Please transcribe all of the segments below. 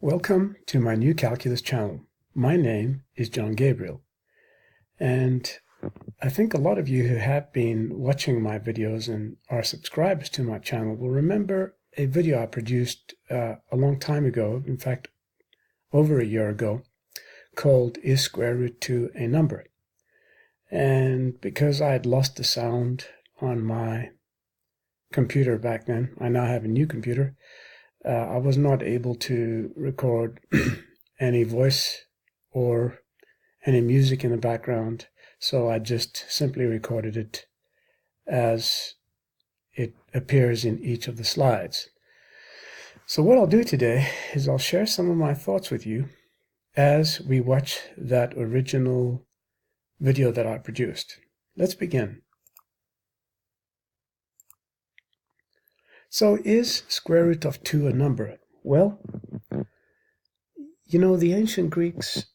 Welcome to my new calculus channel. My name is John Gabriel, and I think a lot of you who have been watching my videos and are subscribers to my channel will remember a video I produced a long time ago, in fact over a year ago, called Is Square Root 2 a Number? And because I had lost the sound on my computer back then, I now have a new computer, I was not able to record any voice or any music in the background, so I just simply recorded it as it appears in each of the slides. So what I'll do today is I'll share some of my thoughts with you as we watch that original video that I produced. Let's begin. So is square root of 2 a number? Well, the ancient Greeks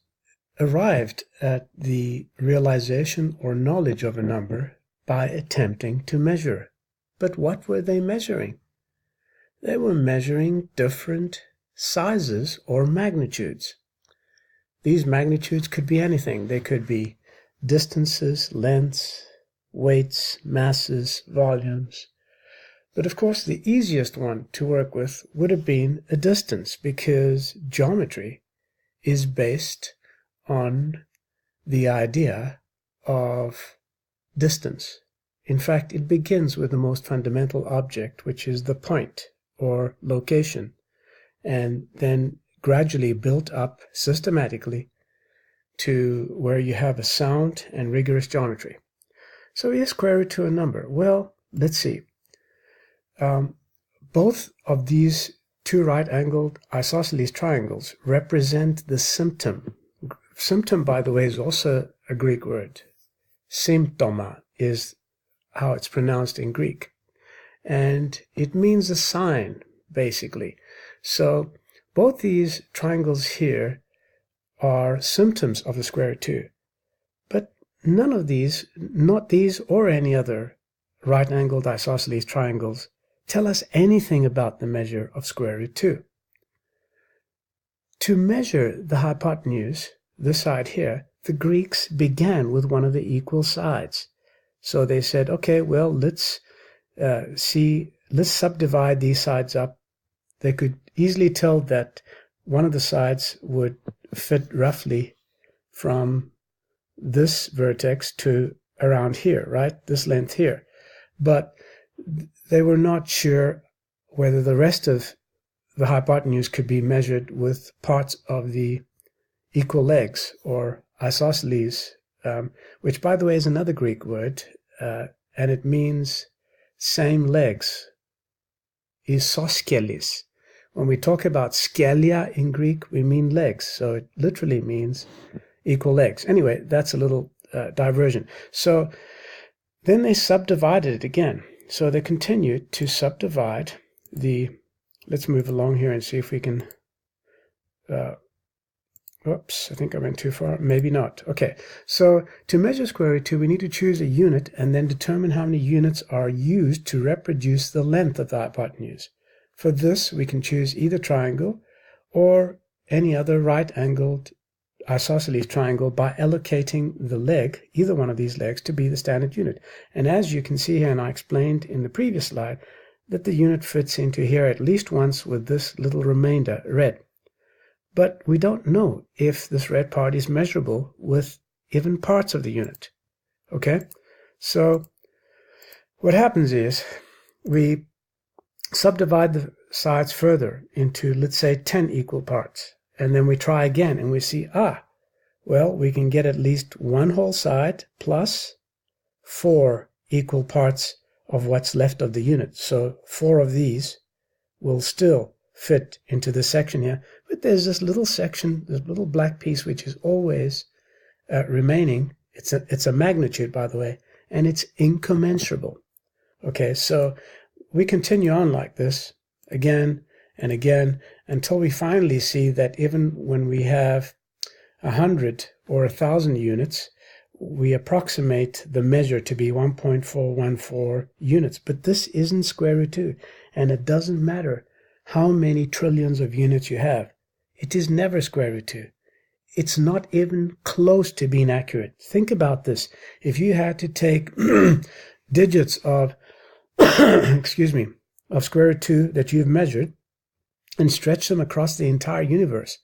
arrived at the realization or knowledge of a number by attempting to measure. But what were they measuring? They were measuring different sizes or magnitudes. These magnitudes could be anything. They could be distances, lengths, weights, masses, volumes. But of course, the easiest one to work with would have been a distance, because geometry is based on the idea of distance. In fact, it begins with the most fundamental object, which is the point or location, and then gradually built up systematically to where you have a sound and rigorous geometry. So is square root 2 a number? Well, let's see. Both of these two right-angled isosceles triangles represent the symptom. Symptom, by the way, is also a Greek word. Symptoma is how it's pronounced in Greek. And it means a sign, basically. So both these triangles here are symptoms of the square root 2. But none of these, not these or any other right-angled isosceles triangles, tell us anything about the measure of square root 2. To measure the hypotenuse, this side here, the Greeks began with one of the equal sides. So they said, okay, well, let's subdivide these sides up. They could easily tell that one of the sides would fit roughly from this vertex to around here, right? This length here. But they were not sure whether the rest of the hypotenuse could be measured with parts of the equal legs, or isosceles, which, by the way, is another Greek word, and it means same legs, isoskelis. When we talk about skelia in Greek, we mean legs, so it literally means equal legs. Anyway, that's a little diversion. So then they subdivided it again. So they continued to subdivide let's move along here and see if we can, oops, I think I went too far. Maybe not. Okay, so to measure square root 2, we need to choose a unit and then determine how many units are used to reproduce the length of the hypotenuse. For this, we can choose either triangle or any other right-angled isosceles triangle by allocating the leg, either one of these legs, to be the standard unit. And as you can see here, and I explained in the previous slide, that the unit fits into here at least once with this little remainder, red. But we don't know if this red part is measurable with even parts of the unit. Okay? So what happens is we subdivide the sides further into, let's say, 10 equal parts. And then we try again and we see, well, we can get at least one whole side plus 4 equal parts of what's left of the unit. So 4 of these will still fit into this section here. But there's this little section, this little black piece, which is always remaining. It's a magnitude, by the way, and it's incommensurable. Okay, so we continue on like this again and again until we finally see that even when we have 100 or 1,000 units, we approximate the measure to be 1.414 units. But this isn't square root 2, and it doesn't matter how many trillions of units you have. It is never square root 2. It's not even close to being accurate. Think about this. If you had to take digits of, excuse me, of square root 2 that you've measured and stretch them across the entire universe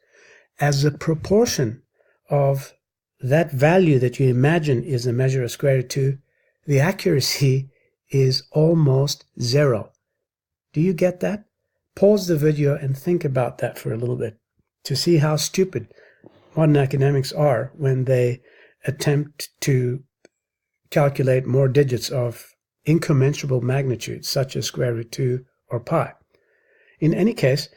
as a proportion of that value that you imagine is the measure of square root 2, the accuracy is almost 0. Do you get that? Pause the video and think about that for a little bit to see how stupid modern academics are when they attempt to calculate more digits of incommensurable magnitude, such as square root 2 or pi. In any case,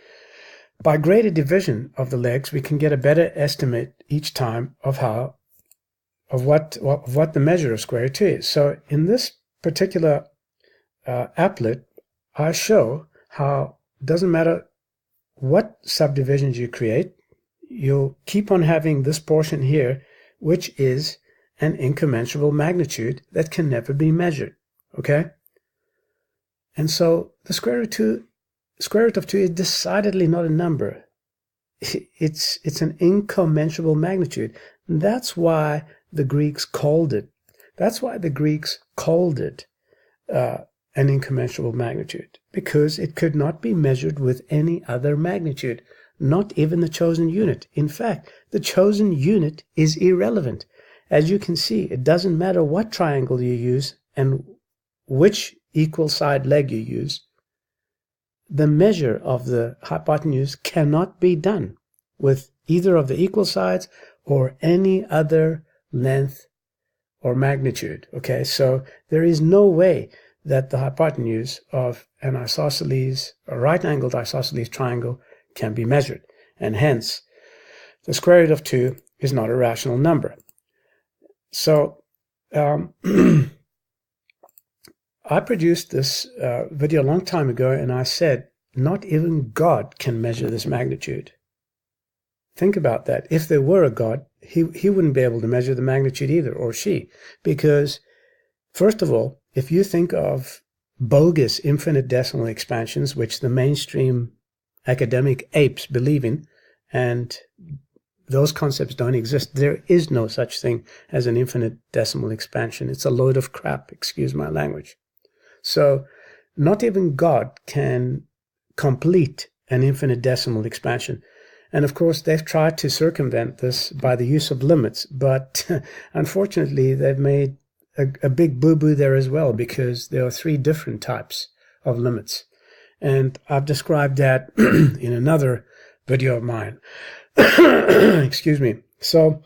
by greater division of the legs, we can get a better estimate each time of what the measure of square root 2 is. So in this particular applet, I show how it doesn't matter what subdivisions you create, you'll keep on having this portion here, which is an incommensurable magnitude that can never be measured. Okay? And so the square root of 2 is decidedly not a number. It's an incommensurable magnitude. And that's why the Greeks called it. That's why the Greeks called it an incommensurable magnitude, because it could not be measured with any other magnitude, not even the chosen unit. In fact, the chosen unit is irrelevant. As you can see, it doesn't matter what triangle you use and which equal side leg you use. The measure of the hypotenuse cannot be done with either of the equal sides or any other length or magnitude. Okay, so there is no way that the hypotenuse of an isosceles, a right-angled isosceles triangle, can be measured, and hence the square root of 2 is not a rational number. So I produced this video a long time ago, and I said not even God can measure this magnitude. Think about that. If there were a God, he wouldn't be able to measure the magnitude either, or she, because first of all, if you think of bogus infinite decimal expansions, which the mainstream academic apes believe in, and those concepts don't exist. There is no such thing as an infinite decimal expansion. It's a load of crap, excuse my language. So not even God can complete an infinite decimal expansion. And of course, they've tried to circumvent this by the use of limits, but unfortunately, they've made a big boo-boo there as well, because there are 3 different types of limits. And I've described that in another video of mine. Excuse me. So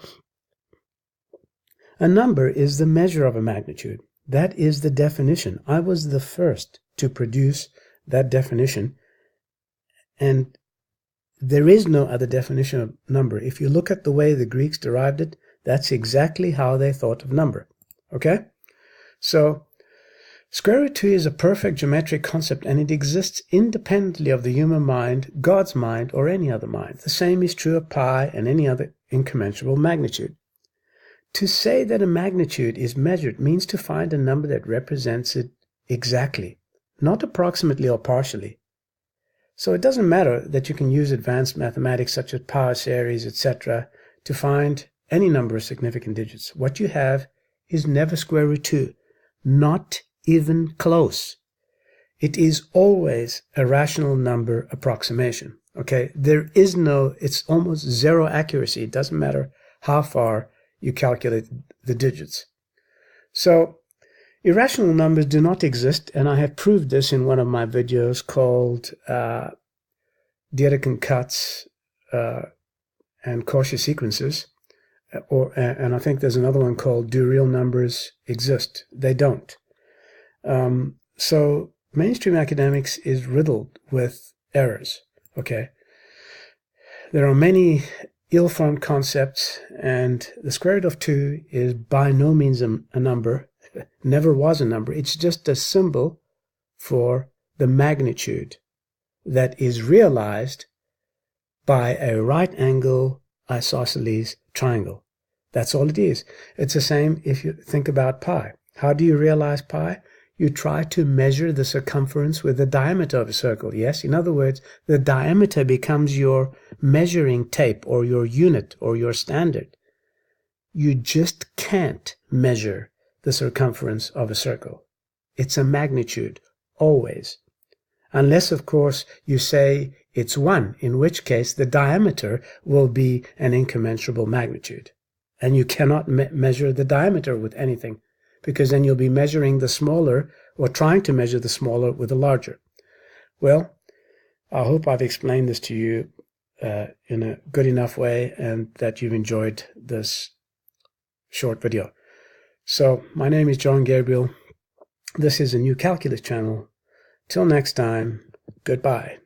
a number is the measure of a magnitude. That is the definition. I was the first to produce that definition, and there is no other definition of number. If you look at the way the Greeks derived it, that's exactly how they thought of number. Okay? So square root 2 is a perfect geometric concept, and it exists independently of the human mind, God's mind, or any other mind. The same is true of pi and any other incommensurable magnitude. To say that a magnitude is measured means to find a number that represents it exactly, not approximately or partially. So it doesn't matter that you can use advanced mathematics such as power series, etc., to find any number of significant digits. What you have is never square root 2, not even close. It is always a rational number approximation. Okay, there is no, it's almost zero accuracy. It doesn't matter how far you calculate the digits. So irrational numbers do not exist, and I have proved this in one of my videos called Diedecken cuts and Cauchy sequences, and I think there's another one called Do Real Numbers Exist? They don't. So mainstream academics is riddled with errors. Okay, there are many ill-formed concepts, and the square root of 2 is by no means a number, never was a number. It's just a symbol for the magnitude that is realized by a right angle isosceles triangle. That's all it is. It's the same if you think about pi. How do you realize pi? You try to measure the circumference with the diameter of a circle. Yes, in other words, the diameter becomes your measuring tape or your unit or your standard, you just can't measure the circumference of a circle. It's a magnitude, always. Unless, of course, you say it's 1, in which case the diameter will be an incommensurable magnitude. And you cannot measure the diameter with anything, because then you'll be measuring the smaller, or trying to measure the smaller with the larger. Well, I hope I've explained this to you in a good enough way, and that you've enjoyed this short video. So, my name is John Gabriel. This is a new calculus channel. Till next time, goodbye.